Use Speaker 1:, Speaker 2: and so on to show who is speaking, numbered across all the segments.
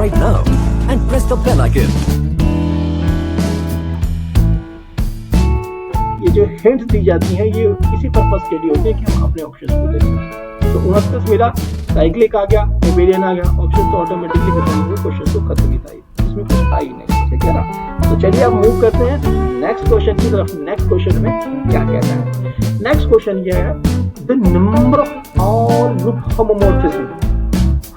Speaker 1: right now and press the bell icon.
Speaker 2: ये जो hint दी जाती हैं ये इसी पर्पस के लिए होती है कि हम अपने ऑप्शंस को देखें। तो 29 मिला, साइक्लिक आ गया, एबेलियन आ गया, ऑप्शन तो ऑटोमेटिकली खत्म हो गए, क्वेश्चन तो खत्म ही था, इसमें कुछ था ही नहीं, ठीक है ना। तो चलिए अब मूव करते हैं नेक्स्ट क्वेश्चन की तरफ। नेक्स्ट क्वेश्चन में क्या कहता है? नेक्स्ट क्वेश्चन ये है, the number of all group homomorphism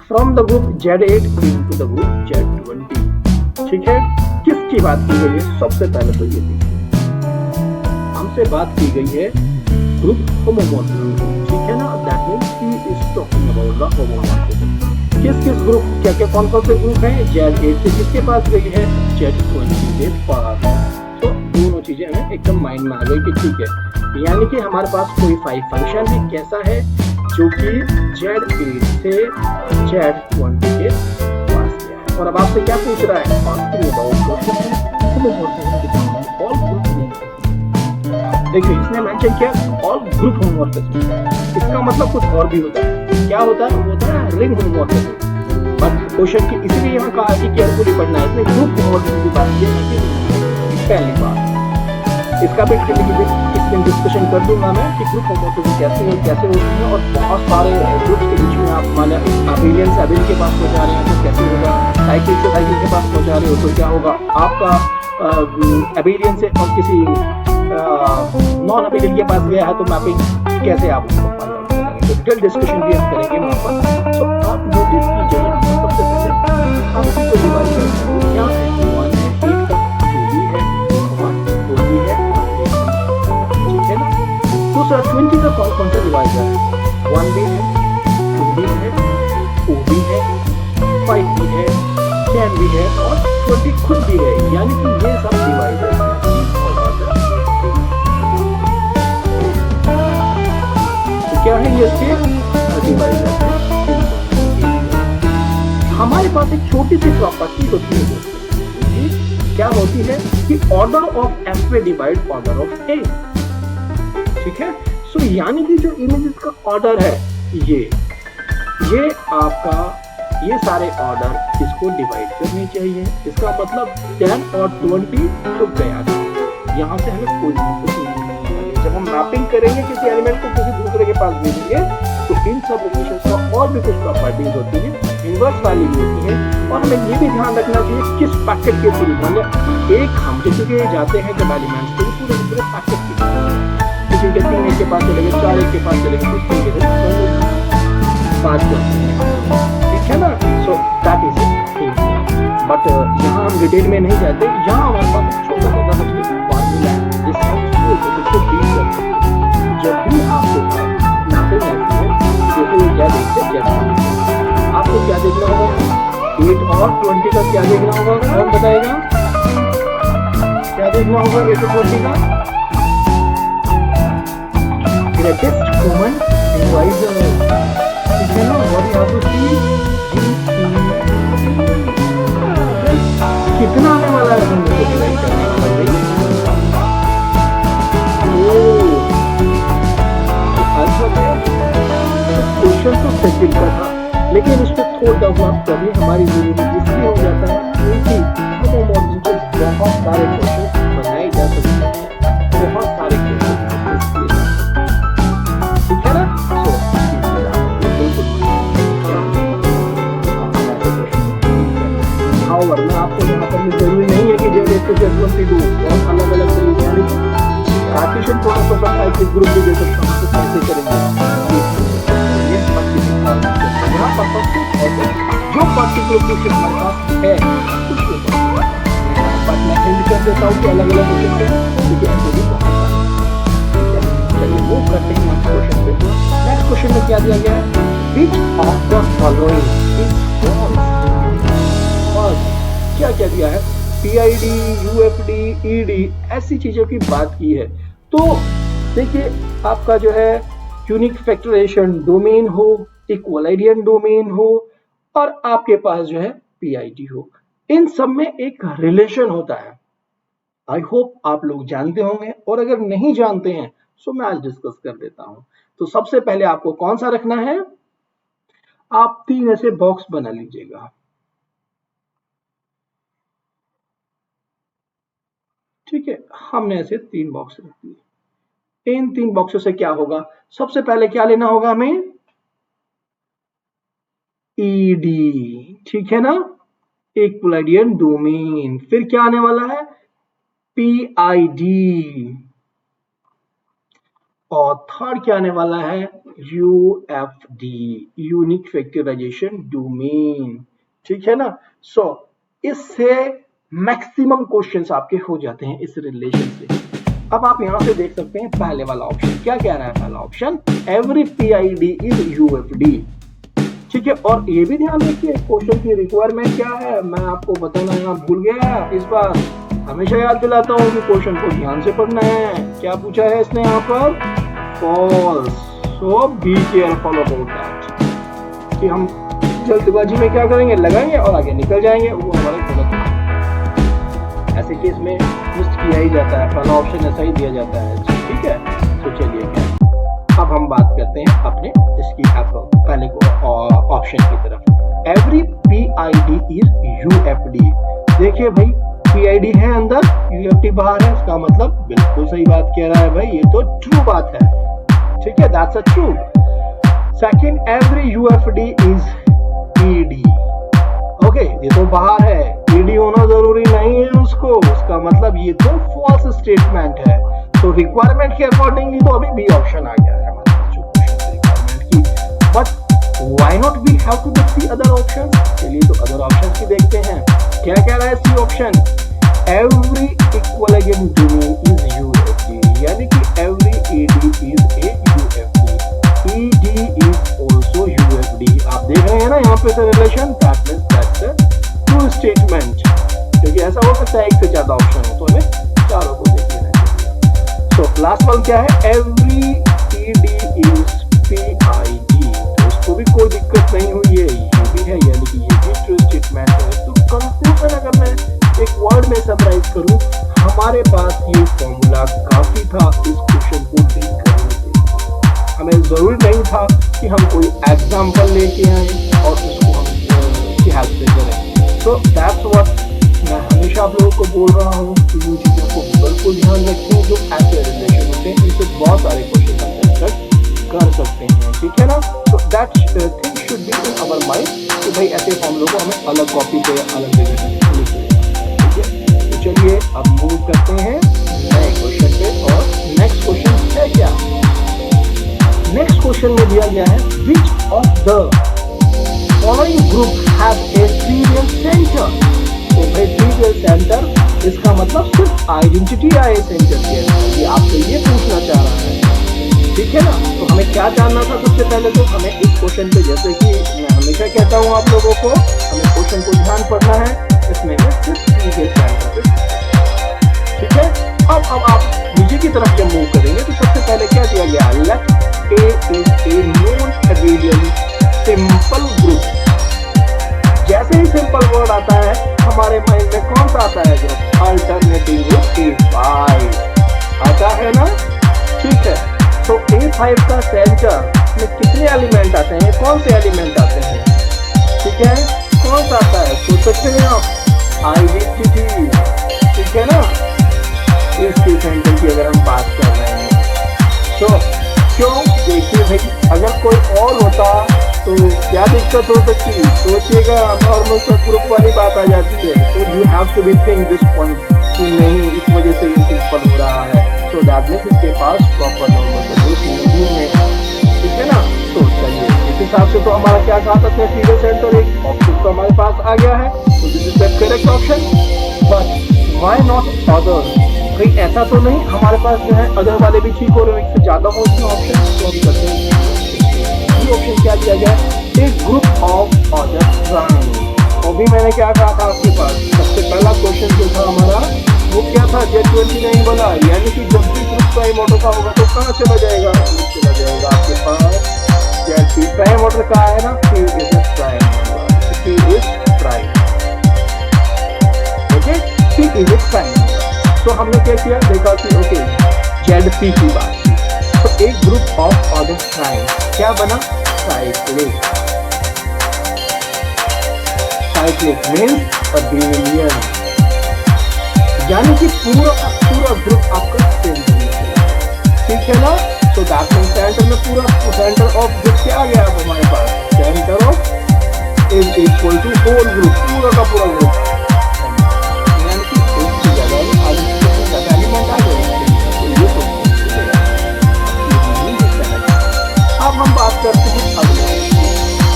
Speaker 2: from the group Z8 into the group Z20। ठीक है, किसकी बात की गई है? सबसे पहले तो ये देखिए, हमसे बात की गई है ग्रुप होमोमॉर्फिज्म, ठीक है ना। That means he is talking about the homomorphism. किस ग्रुप, क्या कौन कौन से ग्रुप हैं? Z8 से किसके पास गई है? Z20 के पास। तो दोनों चीजें हमें एकदम माइंड में आ गई कि ठीक है, यानी कि हमारे पास कोई फंक्शन है, कैसा है, जो कि Z8 से Z20 के पास गया है। और अब आपसे क्या पूछ रहा है? Asking about homomorphism all group. देखिए इसने मेंशन किया ऑल ग्रुप होमोमॉर्फिज्म, इसका मतलब कुछ और भी होता है। क्या होता है? वो होता है रिंग होमोमॉर्फिज्म। बट क्वेश्चन की इसलिए यहाँ कहा कि केयरफुली पढ़ना है, इसने ग्रुप होमोमॉर्फिज्म की बात की है, पहली बार। इसका भी इसमें डिस्कशन कर दूंगा मैं कि ग्रुप होमोमॉर्फिज्म कैसे होती है, और बहुत सारे ग्रुप्स के बीच में आप माने एबेलियन से एबेलियन के पास पहुंचा रहे हैं तो कैसे होगा, साइक्लिक से साइक्लिक के पास पहुंचा रहे हो तो क्या होगा, आपका एबेलियन से और किसी नॉन एबेलियन के पास गया है तो मैपिंग कैसे आप उसको फाइंड आउट करेंगे। तो डिटेल डिस्कशन भी हम करेंगे वहाँ पर। तो आप नोटिस कीजिए सबसे पहले आप इसको डिवाइड करते हैं, यहाँ है 1 है, 1 तक 2 भी है, 2 भी है, ठीक है ना। दूसरा 20 का कौन सा डिवाइडर है? 1 भी है, 2 भी है, 4 भी है, 5 भी है, 10 भी है और 20 खुद भी है, यानी कि ये सब डिवाइडर है। क्या है ये? इसके डिवाइडर है। हमारे पास एक छोटी सी प्रॉपर्टी होती है दोस्तों, क्या होती है कि ऑर्डर ऑफ एफ पे डिवाइड ऑर्डर ऑफ ए, ठीक है। सो यानी कि जो इमेजेस का ऑर्डर है ये आपका ये सारे ऑर्डर इसको डिवाइड करने चाहिए। इसका मतलब 10 और 20 तो गया, यहाँ से हमें कोई नहीं। जब हम मैपिंग करेंगे किसी एलिमेंट को किसी दूसरे के पास भेजेंगे तो इन सब रिलेशंस का और भी कुछ प्रॉपर्टीज होती है, इनवर्स वाली भी होती है। और हमें ये भी ध्यान रखना चाहिए किस पैकेट के थ्रू, मतलब एक हम किसी के जाते हैं जब एलिमेंट्स के पूरे दूसरे पैकेट की, किसी के 3 के पास चलेंगे, 4 के पास चलेंगे, कुछ तरीके से 5 करते हैं, ठीक है ना। सो दैट इज इट। बट यहाँ हम डिटेल में नहीं जाते, यहाँ हमारे पास छोटा छोटा फॉर्मूला है जिससे उसको डील करते हैं। जब भी आपको मैपिंग आती है जैसे ये क्या देखते हैं, आपको क्या देखना होगा? 8 और 20 का क्या देखना होगा? कौन बताएगा? क्या देखना होगा 8 और 20 का? ग्रेटेस्ट कॉमन डिवाइजर, ठीक है ना। और यहाँ पे कितना आने वाला है हमको डिवाइड करने वाला है? क्वेश्चन तो सेकंड का था, लेकिन इसको थोड़ा बहुत कभी हमारी जरूरत इसलिए हो जाता है क्योंकि होमोमॉर्फिज्म से बहुत सारे क्वेश्चन बनाए जा सकते हैं, बहुत सारे क्वेश्चन, ठीक है ना। वरना आपको यहाँ पर जरूरी नहीं है कि Z8 बहुत अलग अलग तरीके हैं। पार्टीशन थोड़ा सा पता है कि ग्रुप भी दे सकता हूँ, तो कैसे करेंगे यहाँ पर जो पर्टिकुलर क्वेश्चन हमारे पास है उसको मैं हिंट कर देता हूँ कि अलग अलग हो सकते हैं, क्योंकि ऐसे भी बहुत सारे। चलिए वो करते हैं नेक्स्ट क्वेश्चन पे। नेक्स्ट क्वेश्चन में क्या दिया गया है? Which of the following is false. क्या क्या दिया है? PID, UFD, ED ऐसी चीजों की बात की है। तो देखिए आपका जो है यूनिक फैक्टराइजेशन डोमेन हो, इक्विलाइडियन डोमेन हो और आपके पास जो है PID हो, इन सब में एक रिलेशन होता है। आई होप आप लोग जानते होंगे, और अगर नहीं जानते हैं तो मैं आज डिस्कस कर देता हूं। तो सबसे पहले आपको कौन सा रखना है? आप 3 ऐसे बॉक्स बना लीजिएगा, ठीक है, हमने ऐसे 3 बॉक्स रख दिए। इन 3 बॉक्सों से क्या होगा, सबसे पहले क्या लेना होगा हमें, ईडी, ठीक है ना, इक्विलाइडियन डोमेन। फिर क्या आने वाला है, पीआईडी, और थर्ड क्या आने वाला है, यूएफडी, यूनिक फैक्टराइजेशन डोमेन, ठीक है ना। सो इससे मैक्सिमम क्वेश्चंस आपके हो जाते हैं इस रिलेशन से। अब आप यहां से देख सकते हैं पहले वाला ऑप्शन क्या कह रहा है, पहला option every PID is UFD, ठीक है। और ये भी ध्यान रखिए क्वेश्चन की रिक्वायरमेंट क्या है, मैं आपको बताना यहाँ भूल गया, इस बार हमेशा याद दिलाता हूँ कि क्वेश्चन को ध्यान से पढ़ना है। क्या पूछा है इसने यहाँ पर, false, so be careful about that, कि हम जल्दबाजी में क्या करेंगे, लगाएंगे और आगे निकल जाएंगे, वो हमारा गलत है। ऐसे केस में लिस्ट किया ही जाता है, पहला ऑप्शन ऐसा ही दिया जाता है, ठीक है। तो चलिए क्या, अब हम बात करते हैं अपने इसकी पहले ऑप्शन की तरफ। एवरी पीआईडी इज यूएफडी, देखिए भाई पीआईडी है अंदर, यूएफडी बाहर है, इसका मतलब बिल्कुल सही बात कह रहा है भाई, ये तो ट्रू बात है, ठीक है, that's a true. Second, every UFD is ED, okay, ये तो बाहर है, ईडी होना जरूरी नहीं है उसको, उसका मतलब ये तो फॉल्स स्टेटमेंट है। तो रिक्वायरमेंट के अकॉर्डिंगली तो अभी बी ऑप्शन आ गया है हमारे पास जो क्वेश्चन रिक्वायरमेंट की, but why not we have to get the other option. चलिए तो अदर ऑप्शन की देखते हैं, क्या कह रहा है C option, every Euclidean domain is UFD, यानी कि every ED is a UFD, ED is also UFD. आप देख रहे हैं ना यहाँ पे relation, that means that's a true statement, क्योंकि ऐसा हो सकता है एक से ज्यादा ऑप्शन हो, तो हमें चारों को देख लेना चाहिए। सो लास्ट वन क्या है, एवरी ईडी इज पीआईडी, तो इसको भी कोई दिक्कत नहीं हुई है, ये भी है, यानी कि ये भी ट्रू स्टेटमेंट है। तो कंक्लूजन अगर मैं एक वर्ड में समराइज करूं, हमारे पास ये फॉर्मूला काफी था इस क्वेश्चन को डील करने के लिए। हमें जरूरी नहीं था कि हम कोई एग्जाम्पल लेके आए और उसको हम इसकी हेल्प से करें। तो दैट्स व्हाट मैं हमेशा आप लोगों को बोल रहा हूँ कि इन चीजों को बिल्कुल ध्यान रखें, जो ऐसे रिलेशन होते हैं इनसे बहुत सारे क्वेश्चन हम डिस्कस कर सकते हैं, ठीक है ना। तो that thing should be in our mind कि भाई ऐसे फॉर्मूलों को हमें अलग कॉपी पे अलग जगह पे लिख लेना, ठीक है। तो चलिए अब मूव करते हैं नए क्वेश्चन पे, और नेक्स्ट क्वेश्चन है क्या, नेक्स्ट क्वेश्चन में दिया गया है which of the following group have a trivial centre. तो भाई ट्रिवियल सेंटर इसका मतलब सिर्फ आइडेंटिटी या ए सेंटर के अंदर, ये आपसे ये पूछना चाह रहा है, ठीक है ना। तो हमें क्या जानना था, सबसे पहले तो हमें इस क्वेश्चन पे, जैसे कि मैं हमेशा कहता हूँ आप लोगों को, हमें क्वेश्चन को ध्यान पढ़ना है, इसमें सिर्फ ट्रिवियल सेंटर, ठीक है। अब आप नीचे की तरफ जब मूव करेंगे तो सबसे पहले क्या दिया गया, let A is a non trivial simple group. जैसे ही सिंपल वर्ड आता है हमारे माइंड में कौन सा आता है ग्रुप, अल्टरनेटिव ग्रुप A5 आता है ना, ठीक है। तो A5 का सेंटर में कितने एलिमेंट आते हैं, कौन से एलिमेंट आते हैं, ठीक है, कौन सा आता है, सोच सकते हैं आप, आइडेंटिटी, ठीक है ना। इसके सेंटर की अगर हम बात कर रहे हैं तो क्यों, देखिए भाई अगर कोई और होता तो क्या दिक्कत हो सकती है, सोचिएगा नॉर्मल सा ग्रुप वाली बात आ जाती है। तो you have to be think this point कि नहीं इस वजह से ये सिंपल हो रहा है, तो दैट मींस इसके पास प्रॉपर नॉर्मल सा ग्रुप नहीं है, ठीक है ना। तो चलिए इस हिसाब से तो हमारा क्या कहा सकते हैं, ट्रिवियल सेंटर एक ऑप्शन तो हमारे पास आ गया है, तो this is the correct option. But why not other, कहीं ऐसा तो नहीं हमारे पास जो है अदर वाले भी ठीक हो रहे हैं, इससे ज्यादा हो इसमें ऑप्शन, तो हम करते हैं ऑप्शन क्या दिया गया, एक ग्रुप ऑफ अदर प्राइम। और भी मैंने क्या कहा था आपके पास, सबसे पहला क्वेश्चन जो था हमारा वो क्या था, Z29 वाला, यानी कि जब भी ग्रुप प्राइम ऑर्डर का होगा तो कहाँ चला जाएगा, चला जाएगा आपके पास Z प्राइम ऑर्डर का है ना, P is prime, P is prime, okay, P is prime. तो हमने क्या किया, देखा कि ओके ZP की बात की, तो एक ग्रुप ऑफ ऑर्डर प्राइम क्या बना, साइक्लिक, साइक्लिक मींस अबेलियन, यानी कि पूरा पूरा ग्रुप आपका सेंटर में चला गया, ठीक है ना। तो दैट मींस सेंटर में पूरा सेंटर ऑफ ग्रुप क्या आ गया अब हमारे पास, centre of is equal to whole group, पूरा का पूरा ग्रुप, यानी कि एक की जगह में आगे से ज्यादा एलिमेंट आ गए। अब हम बात करते हैं अगले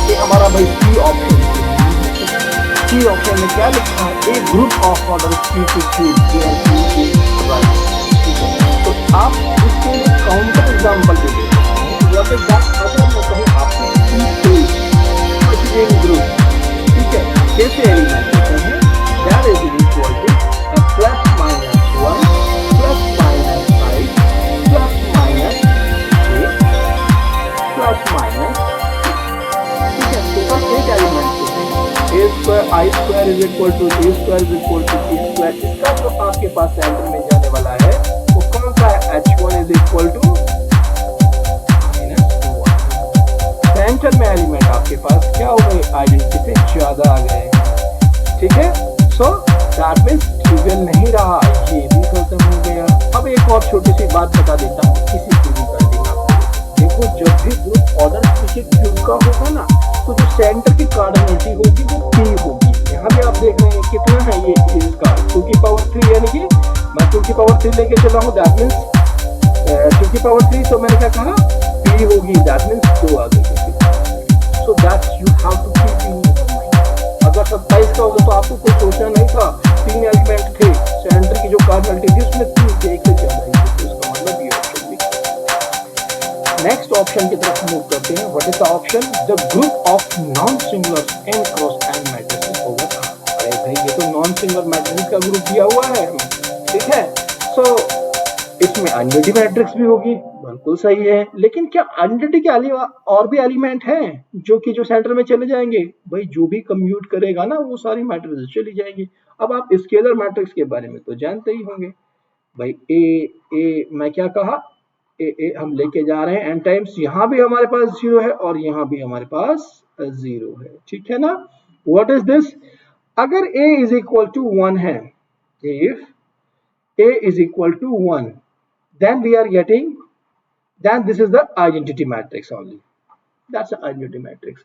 Speaker 2: कि हमारा भाई सी ऑप्शन, सी ऑप्शन में क्या लिखा है, a group of order C two cube right, ठीक है। तो आप इसके लिए काउंटर एग्जांपल दे देते हैं, या फिर अगर मैं कहूँ आपने सी ए ग्रुप, ठीक है, कैसे एलिमेंट होते हैं, that is equal to plus minus 1 plus minus 5 plus minus 8 plus minus, ठीक है। टोटल 8 एलिमेंट्स होते हैं, a square i square is equal to b square is equal to c square. इसका जो आपके पास सेंटर में जाने वाला है वो कौन सा है, h1 is equal to -1। Centre में एलिमेंट आपके पास क्या हो गए, आइडेंटिटी पे ज्यादा आ गए, ठीक है। सो दैट मींस ट्रिवियल नहीं रहा, ये भी खत्म हो गया। अब एक और छोटी सी बात बता देता हूँ, किसी की भी कर देना। देखो जब भी ग्रुप ऑर्डर किसी क्यूब का होगा ना, तो जो सेंटर की कार्डिनलिटी होगी वो p होगी। यहाँ भी आप देख रहे हैं कितना है ये इसका 2 की पावर 3, यानी कि मैं 2 की पावर 3 लेके चला हूँ, दैट मींस 2 की पावर 3, तो मैंने क्या कहा p होगी, दैट मींस 2 आ गई। So that you have to keep in your mind. अगर 27 का होगा तो आपको कोई सोचना नहीं था, 3 एलिमेंट थे, सेंटर की जो कार्डिनलिटी थी उसमें 3 थे, एक से ज्यादा ही, तो इसका मतलब ये ऑप्शन भी। नेक्स्ट ऑप्शन की तरफ मूव करते हैं। What is the option, the group of non singular n cross n matrices होगा। अरे भाई ये तो नॉन सिंगुलर मैट्रिक्स का ग्रुप दिया हुआ है, ठीक है। सो इसमें अनडिटी मैट्रिक्स भी होगी, बिल्कुल सही है, लेकिन क्या अनडिटी के अलावा और भी एलिमेंट हैं जो कि जो सेंटर में चले जाएंगे, भाई जो भी कम्यूट करेगा ना वो सारी मैट्रिक्स चली जाएंगी। अब आप स्केलर मैट्रिक्स के बारे में तो जानते ही होंगे भाई, ए मैं क्या कहा, ए हम लेके जा रहे हैं n टाइम्स, यहाँ भी हमारे पास 0 है और यहाँ भी हमारे पास 0 है, ठीक है ना। व्हाट इज दिस, अगर a इज इक्वल टू 1 है, if a is equal to 1, then we are getting, then this is the identity matrix only, that's the identity matrix।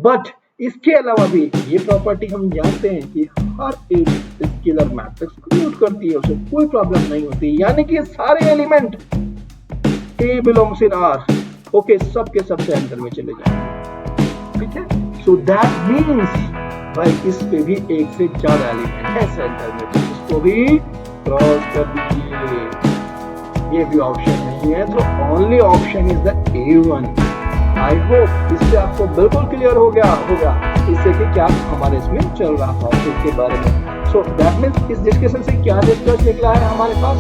Speaker 2: but इसके अलावा भी ये प्रॉपर्टी हम जानते हैं कि हर एक स्केलर मैट्रिक्स क्रिएट करती है, उसे कोई प्रॉब्लम नहीं होती, यानी कि सारे element A belongs in R, okay, सब के सब सेंटर में चले जाएंगे, ठीक है। सो दैट मीन्स भाई इस पे भी एक से ज्यादा एलिमेंट है सेंटर में, तो इसको भी क्रॉस कर दीजिए, ये भी ऑप्शन नहीं है, तो only option is the A1। I hope इससे आपको बिल्कुल क्लियर हो गया होगा इससे कि क्या हमारे इसमें चल रहा था इसके बारे में। सो दैट मीन्स इस डिस्कशन से क्या निष्कर्ष निकला है हमारे पास,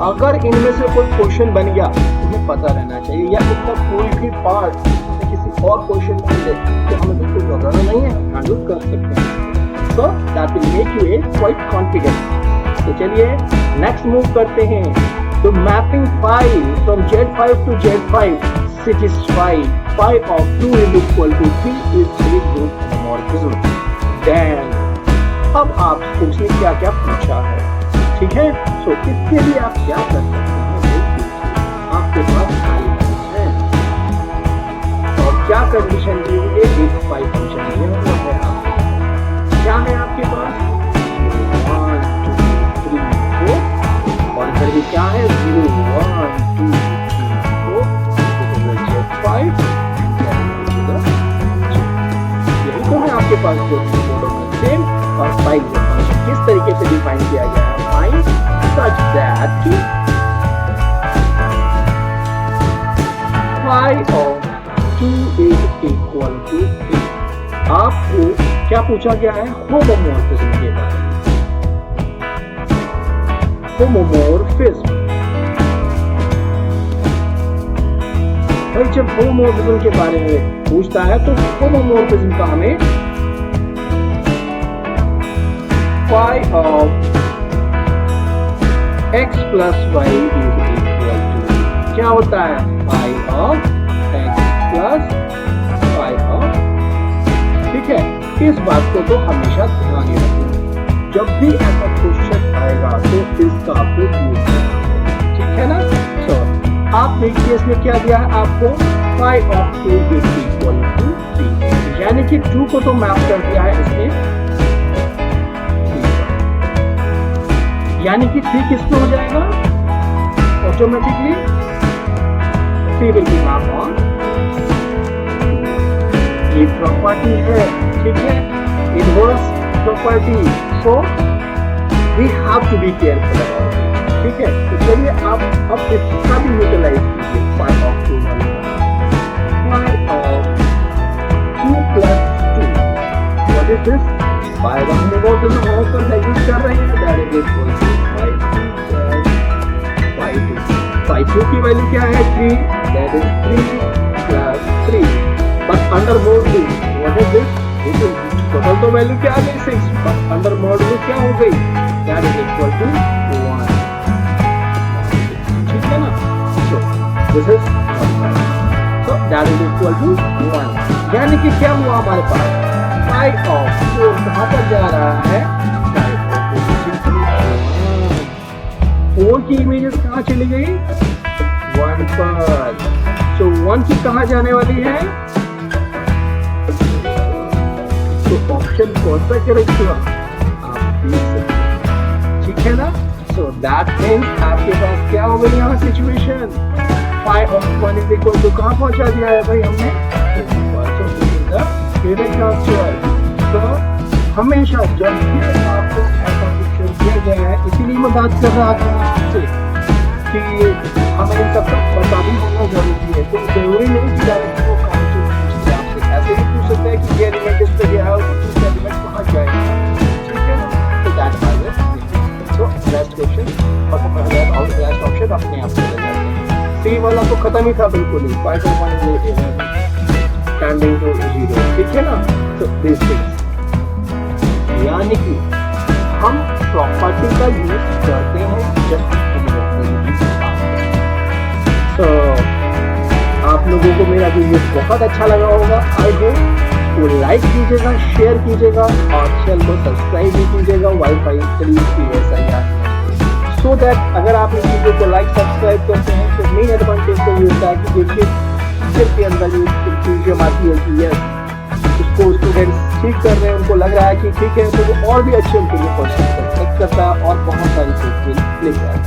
Speaker 2: अगर इनमें से कोई क्वेश्चन बन गया तुम्हें पता रहना चाहिए, या इसका कोई भी पार्ट किसी और क्वेश्चन में मिले तो हमें बिल्कुल घबराना नहीं है, हैंडल कर सकते हैं। So that will make you a quite confident. तो चलिए नेक्स्ट मूव करते हैं। तो mapping phi from Z5 to Z5 satisfy phi of 2 is equal to 3 is a group homomorphism। Then अब आप उसने क्या क्या पूछा है, ठीक है। सो इसके लिए आप क्या कर सकते हैं, आपके पास एलिमेंट्स हैं और क्या कंडीशन दी हुई है, एक फाई फंक्शन दिया हुआ है, क्या है आपके पास 1 2 3 4 और इधर भी क्या है 0 1 2 3 4, Z5 यही तो है आपके पास जो सेम और फाइव फंक्शन किस तरीके से डिफाइन किया गया है, find such that phi of 2 is equal to 3। आपको क्या पूछा गया है, होमोमॉर्फिज्म के बारे में। होमोमॉर्फिज्म, भाई जब होमोमॉर्फिज्म के बारे में पूछता है तो होमोमॉर्फिज्म का हमें phi of x plus y is equal to क्या होता है, phi of x plus phi of, ठीक है। इस बात को तो हमेशा ध्यान रखना, जब भी ऐसा क्वेश्चन आएगा तो इसका आपको यूज करना है, ठीक है ना। तो आपने केस में क्या दिया है आपको, five of 2 is equal to 3, यानी कि 2 को तो मैप कर दिया है इसमें, यानी कि 3 किस पे हो जाएगा automatically, 3 will be map on, ये प्रॉपर्टी है, ठीक है, inverse property, so we have to be careful about it, ठीक है। तो चलिए आप अब इसका भी यूटिलाइज कीजिए, 5 of 2 5 of 2 plus 2, what is this, 5 हमने बहुत ज्यादा ऑफ पर यूज कर रहे हैं, दैट इज इक्वल टू 5 2 की वैल्यू क्या है 3, that is 3 plus 3, but under mode 2, what is this, this is total तो वैल्यू क्या आ गई 6, बट अंडर मोड 2 क्या हो गई, दैट इज इक्वल टू 1, ठीक है ना। So this is so that is equal to 1, यानी कि क्या हुआ हमारे पास 5 ऑफ 4 कहां पर जा रहा है, 4 की इमेजेस कहां चली गई 1 पर, सो 1 की कहां जाने वाली है, तो ऑप्शन कौन सा करेक्ट हुआ आप देख सकते हैं, ठीक है ना। सो दैट मीन्स आपके पास क्या हो गई यहाँ situation, 5 of 1 is equal to कहां पहुंचा दिया है भाई हमने, करेक्ट आंसर। तो हमेशा जब भी आपको ऐसा क्वेश्चन दिया गया है, इसीलिए मैं बात कर रहा था आपसे कि हमें इन सब का पता भी होना जरूरी है, तो जरूरी नहीं कि डायरेक्ट वो कौन सी पूछते आपसे, ऐसे भी पूछ सकते हैं कि ये एलिमेंट इस पे गया है और दूसरा एलिमेंट कहाँ जाएगा, ठीक है ना। तो that is so last question, और लास्ट ऑप्शन अपने आप से जाते हैं, सी वाला तो खत्म ही था बिल्कुल ही, 5 ऑफ 1 स्टैंडिंग टू 0, ठीक है ना। तो दिस थिंग्स, यानी कि हम प्रॉपर्टी का यूज करते हैं जब तो आप लोगों को मेरा वीडियो बहुत अच्छा लगा होगा, आई होप तो लाइक कीजिएगा, शेयर कीजिएगा और चैनल को सब्सक्राइब भी कीजिएगा वाईफाई CSIR, सो दैट अगर आप इस वीडियो को लाइक सब्सक्राइब करते हैं तो मेन एडवांटेज तो ये होता है कि देखिए सिर्फ के अंदर ये चीजें आती है कि यस उसको स्टूडेंट्स ठीक कर रहे हैं, उनको लग रहा है कि ठीक है, तो वो और भी अच्छे उनके लिए क्वेश्चन सेलेक्ट करता है और बहुत सारी चीजें लिख रहा है।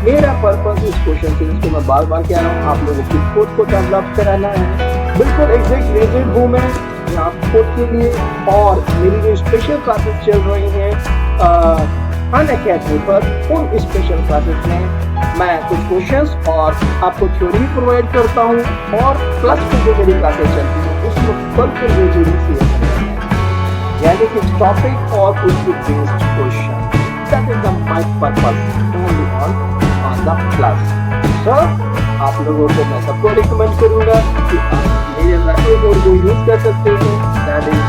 Speaker 2: मेरा पर्पस इस क्वेश्चन सीरीज को मैं बार बार कह रहा हूँ, आप लोगों की खुद को डेवलप कराना है, बिल्कुल एग्जैक्ट रिजिड हूँ मैं यहाँ खुद के लिए, और मेरी जो स्पेशल क्लासेस चल रही हैं अनअकैडमी पर, उन स्पेशल क्लासेस में मैं कुछ क्वेश्चंस और आपको थ्योरी प्रोवाइड करता हूँ, और प्लस में जो मेरी क्लासेस चलती हैं उसमें बिल्कुल रिजिड यानी कि टॉपिक और उसके based question, that is my purpose only on the class. Sir आप लोगों को मैं सबको रिकमेंड करूंगा कि आप मेरे मैथड को यूज कर सकते हैं, दैट इज